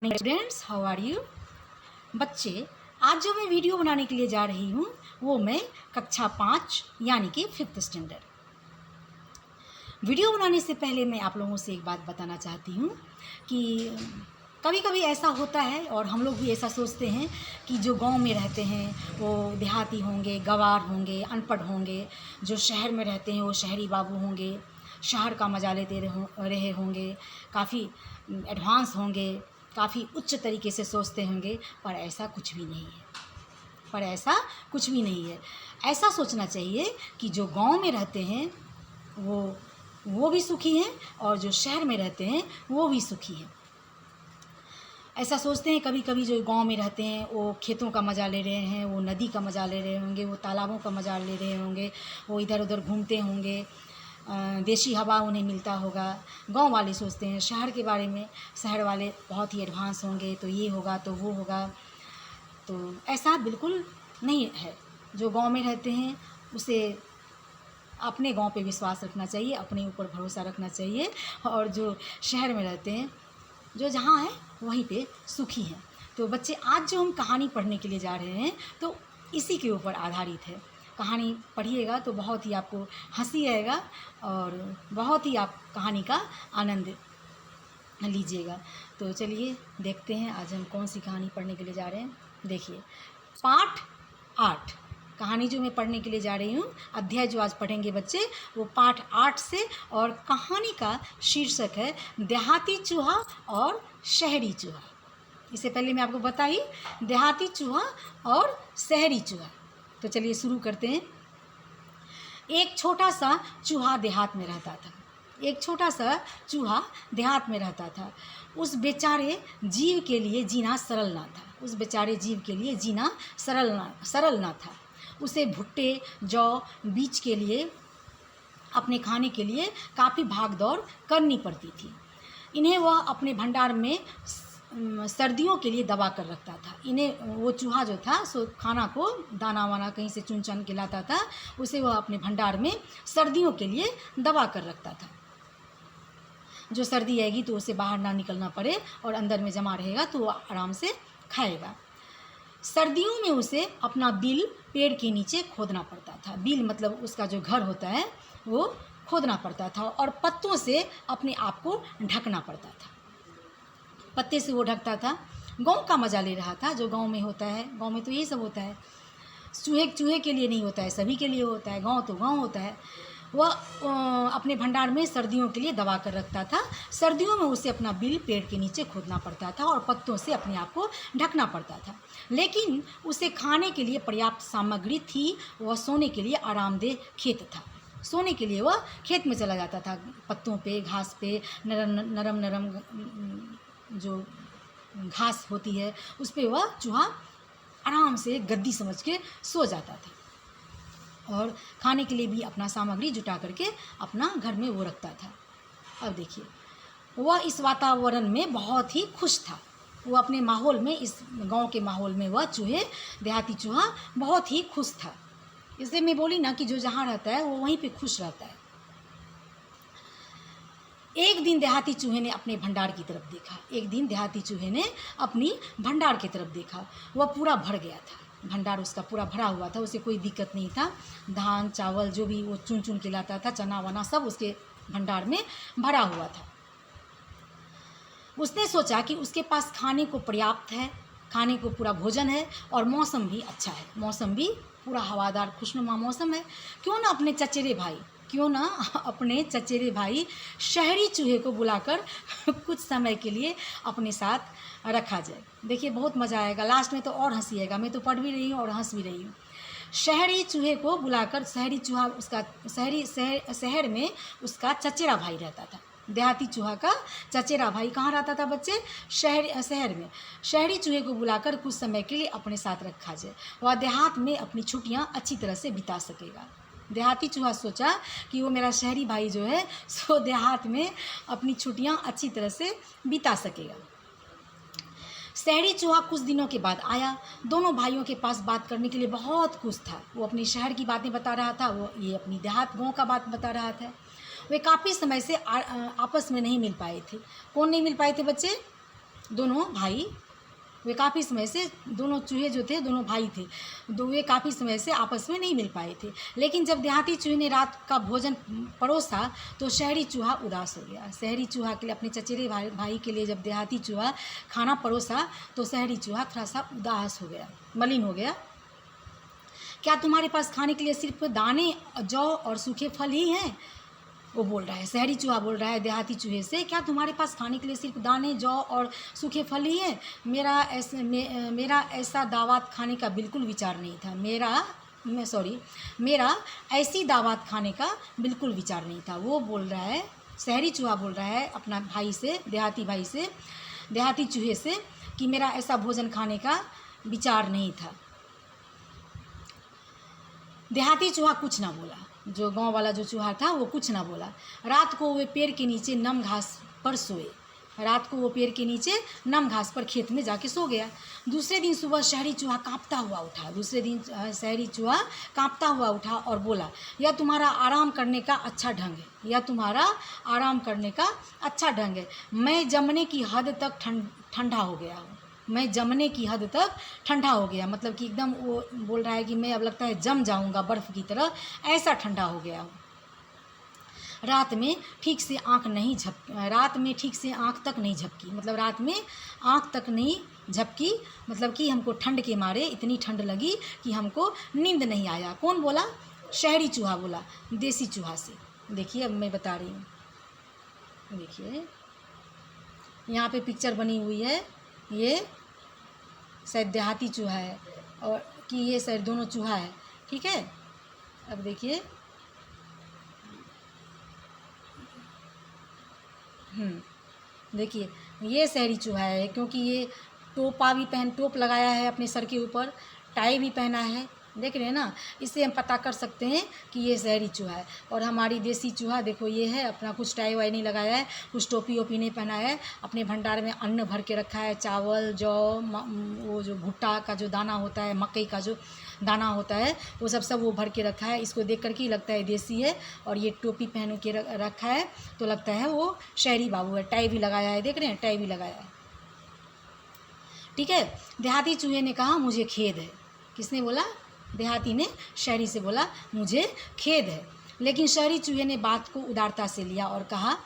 Students, how are you? बच्चे, आज जो मैं वीडियो बनाने के लिए जा रही हूँ वो मैं कक्षा 5 यानी कि 5th स्टैंडर्ड। वीडियो बनाने से पहले मैं आप लोगों से एक बात बताना चाहती हूँ कि कभी कभी ऐसा होता है और हम लोग भी ऐसा सोचते हैं कि जो गांव में रहते हैं वो देहाती होंगे, गंवार होंगे, अनपढ़ होंगे। जो शहर में रहते हैं वो शहरी बाबू होंगे, शहर का मजा लेते रहे होंगे, काफ़ी एडवांस होंगे, काफ़ी उच्च तरीके से सोचते होंगे। पर ऐसा कुछ भी नहीं है। ऐसा सोचना चाहिए कि जो गांव में रहते हैं वो भी सुखी हैं और जो शहर में रहते हैं वो भी सुखी हैं। ऐसा सोचते हैं कभी कभी जो गांव में रहते हैं वो खेतों का मज़ा ले रहे हैं, वो नदी का मज़ा ले रहे होंगे, वो तालाबों का मज़ा ले रहे होंगे, वो इधर उधर घूमते होंगे, देशी हवा उन्हें मिलता होगा। गांव वाले सोचते हैं शहर के बारे में, शहर वाले बहुत ही एडवांस होंगे, तो ये होगा तो वो होगा। तो ऐसा बिल्कुल नहीं है। जो गांव में रहते हैं उसे अपने गांव पे विश्वास रखना चाहिए, अपने ऊपर भरोसा रखना चाहिए। और जो शहर में रहते हैं, जो जहाँ है वहीं पे सुखी हैं। तो बच्चे, आज जो हम कहानी पढ़ने के लिए जा रहे हैं तो इसी के ऊपर आधारित है। कहानी पढ़िएगा तो बहुत ही आपको हंसी आएगा और बहुत ही आप कहानी का आनंद लीजिएगा। तो चलिए देखते हैं आज हम कौन सी कहानी पढ़ने के लिए जा रहे हैं। देखिए, पाठ 8 कहानी जो मैं पढ़ने के लिए जा रही हूँ, अध्याय जो आज पढ़ेंगे बच्चे वो पाठ 8 से। और कहानी का शीर्षक है देहाती चूहा और शहरी चूहा। इससे पहले मैं आपको बताई देहाती चूहा और शहरी चूहा। तो चलिए शुरू करते हैं। एक छोटा सा चूहा देहात में रहता था। उस बेचारे जीव के लिए जीना सरल ना था। उसे भुट्टे, जौ, बीज के लिए, अपने खाने के लिए काफ़ी भाग दौड़ करनी पड़ती थी। इन्हें वह अपने भंडार में सर्दियों के लिए दबा कर रखता था। वो चूहा जो था सो खाना को दाना वाना कहीं से चुन चुन के लाता था, उसे वह अपने भंडार में सर्दियों के लिए दबा कर रखता था। जो सर्दी आएगी तो उसे बाहर ना निकलना पड़े और अंदर में जमा रहेगा तो वो आराम से खाएगा। सर्दियों में उसे अपना बिल पेड़ के नीचे खोदना पड़ता था। बिल मतलब उसका जो घर होता है वो खोदना पड़ता था और पत्तों से अपने आप को ढकना पड़ता था। पत्ते से वो ढकता था। गांव का मज़ा ले रहा था, जो गांव में होता है। गांव में तो यही सब होता है। चूहे के लिए नहीं होता है, सभी के लिए होता है। गांव तो गांव होता है। वह अपने भंडार में सर्दियों के लिए दबा कर रखता था। सर्दियों में उसे अपना बिल पेड़ के नीचे खोदना पड़ता था और पत्तों से अपने आप को ढकना पड़ता था। लेकिन उसे खाने के लिए पर्याप्त सामग्री थी। वह सोने के लिए आरामदेह खेत था। सोने के लिए वह खेत में चला जाता था। पत्तों पे, घास पे, नरम जो घास होती है उस पर वह चूहा आराम से गद्दी समझ के सो जाता था और खाने के लिए भी अपना सामग्री जुटा करके अपना घर में वो रखता था। अब देखिए, वह इस वातावरण में बहुत ही खुश था। वो अपने माहौल में, इस गांव के माहौल में वह देहाती चूहा बहुत ही खुश था। इसलिए मैं बोली ना कि जो जहाँ रहता है वो वहीं पे खुश रहता है। एक दिन देहाती चूहे ने अपने भंडार की तरफ देखा। वह पूरा भर गया था। भंडार उसका पूरा भरा हुआ था, उसे कोई दिक्कत नहीं था। धान चावल जो भी वो चुन चुन के लाता था, चना वना सब उसके भंडार में भरा हुआ था। उसने सोचा कि उसके पास खाने को पर्याप्त है, खाने को पूरा भोजन है और मौसम भी अच्छा है। मौसम भी पूरा हवादार खुशनुमा मौसम है। क्यों ना अपने चचेरे भाई शहरी चूहे को बुलाकर कुछ समय के लिए अपने साथ रखा जाए। देखिए, बहुत मज़ा आएगा। लास्ट में तो और हंसी आएगा। मैं तो पढ़ भी रही हूँ और हंस भी रही हूँ। शहरी चूहे को बुलाकर, शहरी चूहा उसका शहर में उसका चचेरा भाई रहता था। देहाती चूहा का चचेरा भाई कहाँ रहता था बच्चे? शहर में। शहरी चूहे को बुलाकर कुछ समय के लिए अपने साथ रखा जाए। वह देहात में अपनी छुट्टियाँ अच्छी तरह से बिता सकेगा। देहाती चूहा सोचा कि वो मेरा शहरी भाई जो है सो देहात में अपनी छुट्टियाँ अच्छी तरह से बिता सकेगा। शहरी चूहा कुछ दिनों के बाद आया। दोनों भाइयों के पास बात करने के लिए बहुत खुश था। वो अपनी शहर की बातें बता रहा था, वो ये अपनी देहात गाँव का बात बता रहा था। वे काफ़ी समय से आपस में नहीं मिल पाए थे। कौन नहीं मिल पाए थे बच्चे? दोनों भाई, वे काफ़ी समय से, दोनों चूहे जो थे दोनों भाई थे, वे काफ़ी समय से आपस में नहीं मिल पाए थे। लेकिन जब देहाती चूहे ने रात का भोजन परोसा तो शहरी चूहा उदास हो गया। शहरी चूहा के लिए, अपने चचेरे भाई के लिए जब देहाती चूहा खाना परोसा तो शहरी चूहा थोड़ा सा उदास हो गया, मलिन हो गया। क्या तुम्हारे पास खाने के लिए सिर्फ दाने, जौ और सूखे फल ही हैं? वो बोल रहा है, शहरी चूहा बोल रहा है देहाती चूहे से, क्या तुम्हारे पास खाने के लिए सिर्फ दाने, जौ और सूखे फल ही है? मेरा ऐसा दावत खाने का बिल्कुल विचार नहीं था। मेरा ऐसी दावत खाने का बिल्कुल विचार नहीं था। वो बोल रहा है, शहरी चूहा बोल रहा है अपना भाई से, देहाती भाई से, देहाती चूहे से, कि मेरा ऐसा भोजन खाने का विचार नहीं था। देहाती चूहा कुछ ना बोला, जो गांव वाला जो चूहा था वो कुछ ना बोला। रात को वे पेड़ के नीचे नम घास पर सोए। रात को वो पेड़ के नीचे नम घास पर खेत में जाके सो गया। दूसरे दिन सुबह शहरी चूहा कांपता हुआ उठा। शहरी चूहा कांपता हुआ उठा और बोला, यह तुम्हारा आराम करने का अच्छा ढंग है, यह तुम्हारा आराम करने का अच्छा ढंग है। मैं जमने की हद तक ठंडा हो गया हूँ। मैं जमने की हद तक ठंडा हो गया, मतलब कि एकदम वो बोल रहा है कि मैं अब लगता है जम जाऊंगा बर्फ़ की तरह, ऐसा ठंडा हो गया हूँ। रात में ठीक से आँख तक नहीं झपकी, मतलब रात में आँख तक नहीं झपकी, मतलब कि हमको ठंड के मारे इतनी ठंड लगी कि हमको नींद नहीं आया। कौन बोला? शहरी चूहा बोला देसी चूहा से। देखिए अब मैं बता रही हूँ, देखिए यहाँ पे पिक्चर बनी हुई है, ये शायद देहाती चूहा है और कि ये शायद दोनों चूहा है, ठीक है। अब देखिए, देखिए ये शहरी चूहा है, क्योंकि ये टोप लगाया है अपने सर के ऊपर, टाई भी पहना है, देख रहे हैं ना। इससे हम पता कर सकते हैं कि ये शहरी चूहा है। और हमारी देसी चूहा देखो ये है, अपना कुछ टाई वाई नहीं लगाया है, कुछ टोपी ओपी नहीं पहना है, अपने भंडार में अन्न भर के रखा है, चावल, जौ, वो जो भुट्टा का जो दाना होता है, मकई का जो दाना होता है, वो सब वो भर के रखा है। इसको देख कर के लगता है देसी है, और ये टोपी पहन के रखा है तो लगता है वो शहरी बाबू है। टाई भी लगाया है, देख रहे हैं, टाई भी लगाया है, ठीक है। देहाती चूहे ने कहा मुझे खेद है। किसने बोला? देहाती ने शहरी से बोला मुझे खेद है। लेकिन शहरी चूहे ने बात को उदारता से लिया और कहा,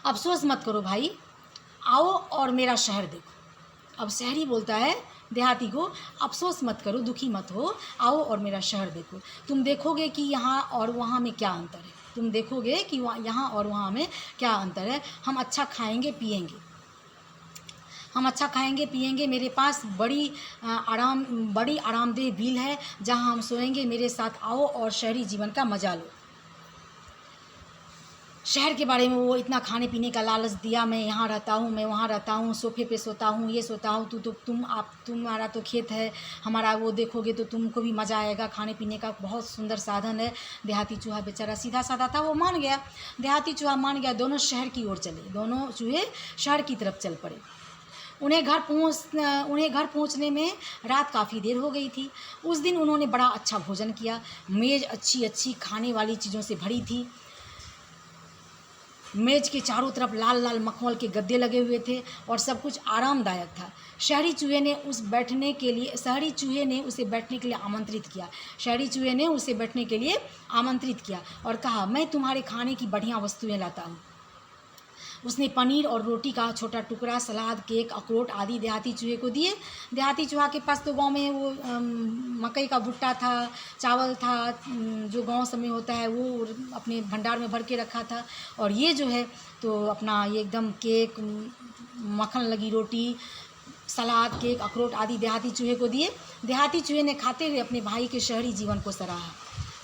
अफसोस मत करो भाई, आओ और मेरा शहर देखो। अब शहरी बोलता है देहाती को, अफसोस मत करो, दुखी मत हो, आओ और मेरा शहर देखो। तुम देखोगे कि यहाँ और वहाँ में क्या अंतर है, तुम देखोगे कि यहाँ और वहाँ में क्या अंतर है। हम अच्छा खाएंगे पिएंगे, मेरे पास बड़ी आरामदेह व्हील है जहाँ हम सोएंगे, मेरे साथ आओ और शहरी जीवन का मजा लो। शहर के बारे में वो इतना खाने पीने का लालच दिया, मैं यहाँ रहता हूँ, मैं वहाँ रहता हूँ, सोफे पे सोता हूँ, ये सोता हूँ, तुम्हारा तो खेत है, हमारा वो देखोगे तो तुमको भी मज़ा आएगा, खाने पीने का बहुत सुंदर साधन है। देहाती चूहा बेचारा सीधा साधा था, वो मान गया। देहाती चूहा मान गया। दोनों शहर की ओर चले, दोनों चूहे शहर की तरफ चल पड़े। उन्हें घर पहुंचने में रात काफ़ी देर हो गई थी। उस दिन उन्होंने बड़ा अच्छा भोजन किया। मेज़ अच्छी खाने वाली चीज़ों से भरी थी। मेज़ के चारों तरफ लाल लाल मखमल के गद्दे लगे हुए थे और सब कुछ आरामदायक था। शहरी चूहे ने उसे बैठने के लिए आमंत्रित किया और कहा, मैं तुम्हारे खाने की बढ़िया वस्तुएं लाता हूँ। उसने पनीर और रोटी का छोटा टुकड़ा, सलाद, केक, अखरोट आदि देहाती चूहे को दिए। देहाती चूहा के पास तो गांव में वो मकई का भुट्टा था, चावल था, जो गांव सब में होता है, वो अपने भंडार में भर के रखा था। और ये जो है तो अपना ये एकदम केक, मक्खन लगी रोटी, सलाद, केक, अखरोट आदि देहाती चूहे को दिए। देहाती चूहे ने खाते हुए अपने भाई के शहरी जीवन को सराहा।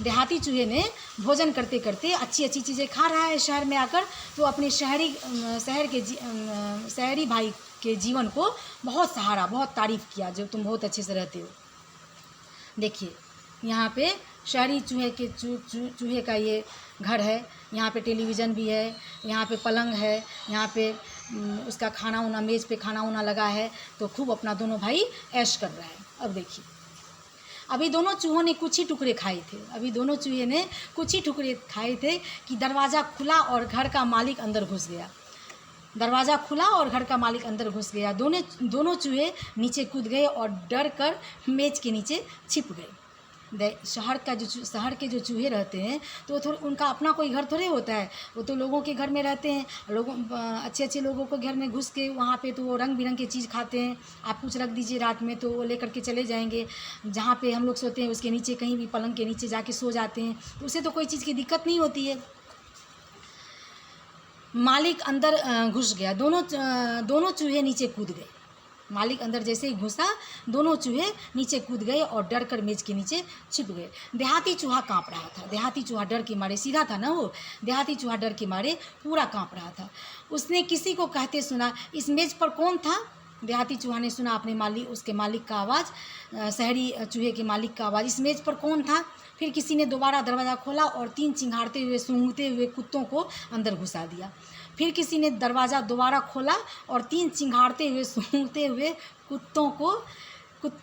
देहाती चूहे ने भोजन करते करते अच्छी चीज़ें खा रहा है शहर में आकर, तो अपने शहरी भाई के जीवन को बहुत सहारा, बहुत तारीफ़ किया, जो तुम बहुत अच्छे से रहते हो। देखिए यहाँ पे शहरी चूहे का ये घर है, यहाँ पे टेलीविज़न भी है, यहाँ पे पलंग है, यहाँ पे उसका खाना उना, मेज़ पे खाना उना लगा है, तो खूब अपना दोनों भाई ऐश कर रहा है। अब देखिए, अभी दोनों चूहों ने कुछ ही टुकड़े खाए थे कि दरवाज़ा खुला और घर का मालिक अंदर घुस गया। दरवाज़ा खुला और घर का मालिक अंदर घुस गया। दोनों चूहे नीचे कूद गए और डर कर मेज के नीचे छिप गए। शहर के जो चूहे रहते हैं तो थोड़ा उनका अपना कोई घर थोड़े होता है, वो तो लोगों के घर में रहते हैं। लोगों अच्छे अच्छे लोगों को घर में घुस के वहाँ पे तो वो रंग बिरंग की चीज़ खाते हैं। आप कुछ रख दीजिए रात में तो वो लेकर के चले जाएंगे। जहाँ पे हम लोग सोते हैं उसके नीचे, कहीं भी पलंग के नीचे जाके सो जाते हैं, तो उसे तो कोई चीज़ की दिक्कत नहीं होती है। मालिक अंदर घुस गया। दोनों चूहे नीचे कूद गए। मालिक अंदर जैसे ही घुसा, दोनों चूहे नीचे कूद गए और डर कर मेज के नीचे छिप गए। देहाती चूहा काँप रहा था। देहाती चूहा डर के मारे, सीधा था ना वो, देहाती चूहा डर के मारे पूरा काँप रहा था। उसने किसी को कहते सुना, इस मेज पर कौन था? देहाती चूहा ने सुना अपने उसके मालिक का आवाज़, शहरी चूहे के मालिक का आवाज़, इस मेज पर कौन था? फिर किसी ने दोबारा दरवाज़ा खोला और 3 चिंघाड़ते हुए सूंघते हुए कुत्तों को अंदर घुसा दिया। फिर किसी ने दरवाज़ा दोबारा खोला और 3 चिंघाड़ते हुए सूंघते हुए कुत्तों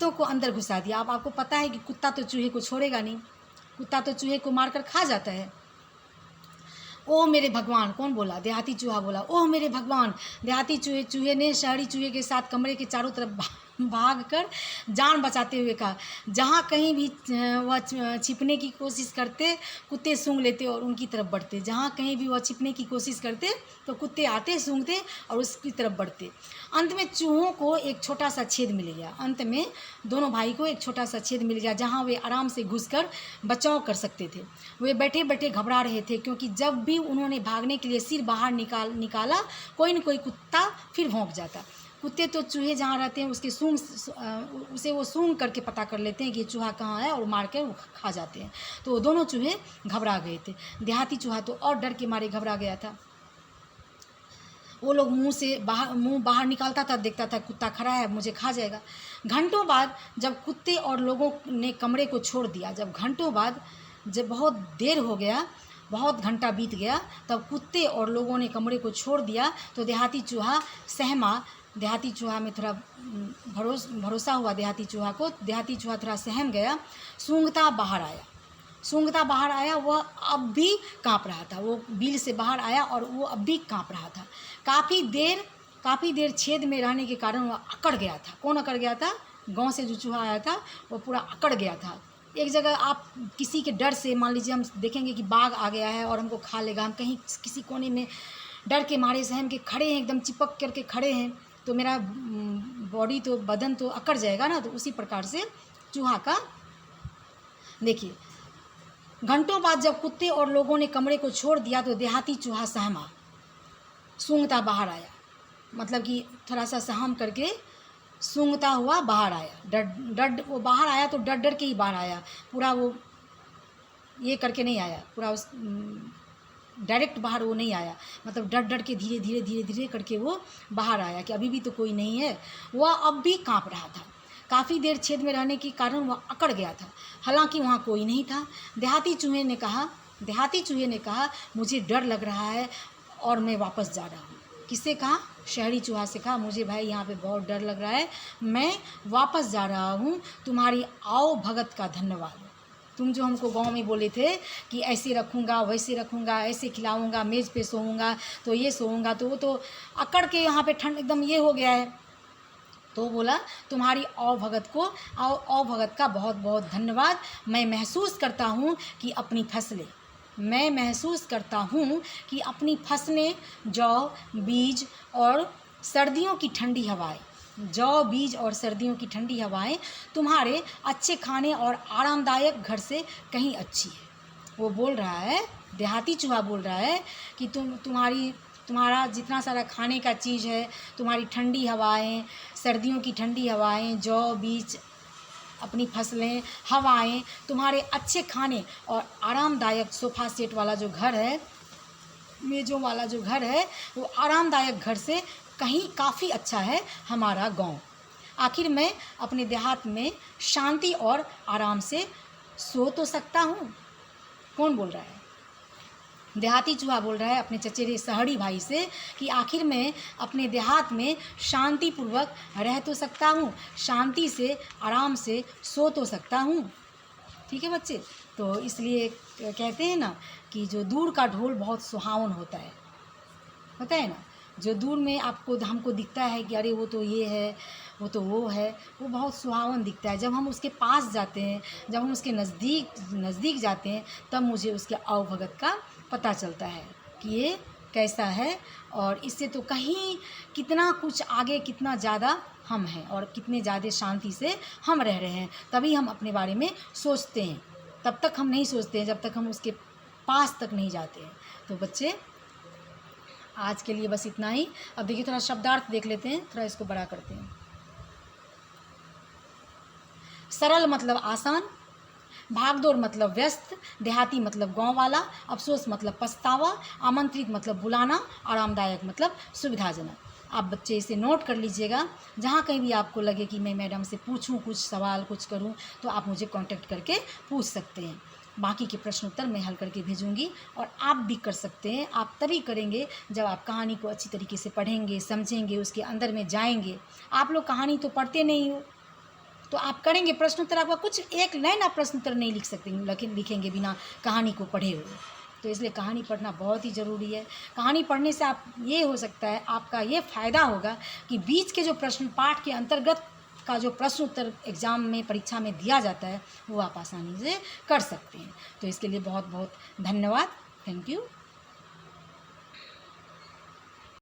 को अंदर घुसा दिया। अब आपको पता है कि कुत्ता तो चूहे को छोड़ेगा नहीं, कुत्ता तो चूहे को मारकर खा जाता है। ओह मेरे भगवान, कौन बोला? देहाती चूहा बोला, ओह मेरे भगवान। देहाती चूहे ने शहरी चूहे के साथ कमरे के चारों तरफ भाग कर जान बचाते हुए कहा, जहाँ कहीं भी वह छिपने की कोशिश करते, कुत्ते सूंघ लेते और उनकी तरफ बढ़ते। जहाँ कहीं भी वह छिपने की कोशिश करते तो कुत्ते आते, सूंघते और उसकी तरफ बढ़ते। अंत में चूहों को एक छोटा सा छेद मिल गया। अंत में दोनों भाई को एक छोटा सा छेद मिल गया, जहाँ वे आराम से घुसकर बचाव कर सकते थे। वे बैठे बैठे घबरा रहे थे, क्योंकि जब भी उन्होंने भागने के लिए सिर बाहर निकाला, कोई न कोई कुत्ता फिर भौंक जाता। कुत्ते तो चूहे जहाँ रहते हैं उसे वो सूंघ करके पता कर लेते हैं कि चूहा कहाँ है और मार कर वो खा जाते हैं। तो दोनों चूहे घबरा गए थे। देहाती चूहा तो और डर के मारे घबरा गया था। वो लोग मुंह बाहर निकालता था, देखता था कुत्ता खड़ा है, मुझे खा जाएगा। घंटों बाद जब कुत्ते और लोगों ने कमरे को छोड़ दिया, जब बहुत देर हो गया, बहुत घंटा बीत गया, तब कुत्ते और लोगों ने कमरे को छोड़ दिया तो देहाती चूहा सहमा। देहाती चूहा में थोड़ा भरोसा हुआ देहाती चूहा को। देहाती चूहा थोड़ा सहम गया, सूंघता बाहर आया। वह अब भी काँप रहा था। वो बिल से बाहर आया और वो अब भी काँप रहा था। काफ़ी देर छेद में रहने के कारण वह अकड़ गया था। कौन अकड़ गया था? गांव से जो चूहा आया था वो पूरा अकड़ गया था। एक जगह आप किसी के डर से, मान लीजिए हम देखेंगे कि बाघ आ गया है और हमको खा लेगा, हम कहीं किसी कोने में डर के मारे सहम के खड़े हैं, एकदम चिपक करके खड़े हैं, तो मेरा बदन तो अकड़ जाएगा ना। तो उसी प्रकार से चूहा का देखिए, घंटों बाद जब कुत्ते और लोगों ने कमरे को छोड़ दिया तो देहाती चूहा सहमा, सूंघता बाहर आया। मतलब कि थोड़ा सा सहम करके सूंघता हुआ बाहर आया। वो बाहर आया तो डर के ही बाहर आया, पूरा वो ये करके नहीं आया, पूरा उस डायरेक्ट बाहर वो नहीं आया। मतलब डर के धीरे करके वो बाहर आया कि अभी भी तो कोई नहीं है। वह अब भी काँप रहा था। काफ़ी देर छेद में रहने के कारण वह अकड़ गया था, हालांकि वहाँ कोई नहीं था। देहाती चूहे ने कहा, मुझे डर लग रहा है और मैं वापस जा रहा हूँ। किससे कहा? शहरी चूहा से कहा, मुझे भाई यहाँ पे बहुत डर लग रहा है, मैं वापस जा रहा हूँ। तुम्हारी आओ भगत का धन्यवाद। तुम जो हमको गांव में बोले थे कि ऐसे रखूँगा, वैसे रखूँगा, ऐसे खिलाऊँगा, मेज़ पे सोऊंगा, तो ये सोऊंगा, तो वो तो अकड़ के यहाँ पे ठंड एकदम ये हो गया है। तो बोला, तुम्हारी आओ भगत का बहुत बहुत धन्यवाद। मैं महसूस करता हूँ कि अपनी फसलें, जौ, बीज और सर्दियों की ठंडी हवाएं तुम्हारे अच्छे खाने और आरामदायक घर से कहीं अच्छी है। वो बोल रहा है, देहाती चूहा बोल रहा है कि तुम्हारा जितना सारा खाने का चीज़ है, तुम्हारी ठंडी हवाएं, सर्दियों की ठंडी हवाएं, जौ, बीज, अपनी फसलें, हवाएं, तुम्हारे अच्छे खाने और आरामदायक सोफ़ा सेट वाला जो घर है, मेज़ों वाला जो घर है, वो आरामदायक घर से कहीं काफ़ी अच्छा है हमारा गांव। आखिर मैं अपने देहात में शांति और आराम से सो तो सकता हूँ। कौन बोल रहा है? देहाती चूहा बोल रहा है अपने चचेरे शहरी भाई से कि आखिर मैं अपने देहात में शांतिपूर्वक रह तो सकता हूँ, शांति से आराम से सो तो सकता हूँ। ठीक है बच्चे? तो इसलिए कहते हैं ना कि जो दूर का ढोल बहुत सुहावन होता है ना, जो दूर में आपको हमको दिखता है कि अरे वो तो ये है, वो तो वो है, वो बहुत सुहावन दिखता है। जब हम उसके पास जाते हैं, जब हम उसके नज़दीक जाते हैं, तब मुझे उसके आवभगत का पता चलता है कि ये कैसा है, और इससे तो कहीं कितना कुछ आगे, कितना ज़्यादा हम हैं और कितने ज़्यादा शांति से हम रह रहे हैं। तभी हम अपने बारे में सोचते हैं, तब तक हम नहीं सोचते हैं जब तक हम उसके पास तक नहीं जाते हैं। तो बच्चे, आज के लिए बस इतना ही। अब देखिए थोड़ा शब्दार्थ देख लेते हैं, थोड़ा इसको बड़ा करते हैं। सरल मतलब आसान, भागदौड़ मतलब व्यस्त, देहाती मतलब गांव वाला, अफसोस मतलब पछतावा, आमंत्रित मतलब बुलाना, आरामदायक मतलब सुविधाजनक। आप बच्चे इसे नोट कर लीजिएगा। जहाँ कहीं भी आपको लगे कि मैं मैडम से पूछूं, कुछ सवाल कुछ करूं, तो आप मुझे कांटेक्ट करके पूछ सकते हैं। बाकी के प्रश्न उत्तर मैं हल करके भेजूंगी, और आप भी कर सकते हैं। आप तभी करेंगे जब आप कहानी को अच्छी तरीके से पढ़ेंगे, समझेंगे, उसके अंदर में जाएंगे। आप लोग कहानी तो पढ़ते नहीं हो, तो आप करेंगे प्रश्न उत्तर, आपका कुछ एक लाइन आप प्रश्न उत्तर नहीं लिख सकते, लेकिन लिखेंगे बिना कहानी को पढ़े हुए। तो इसलिए कहानी पढ़ना बहुत ही ज़रूरी है। कहानी पढ़ने से आप ये हो सकता है, आपका ये फ़ायदा होगा कि बीच के जो प्रश्न पाठ के अंतर्गत का जो प्रश्न उत्तर एग्ज़ाम में, परीक्षा में दिया जाता है, वो आप आसानी से कर सकते हैं। तो इसके लिए बहुत बहुत धन्यवाद। Thank you.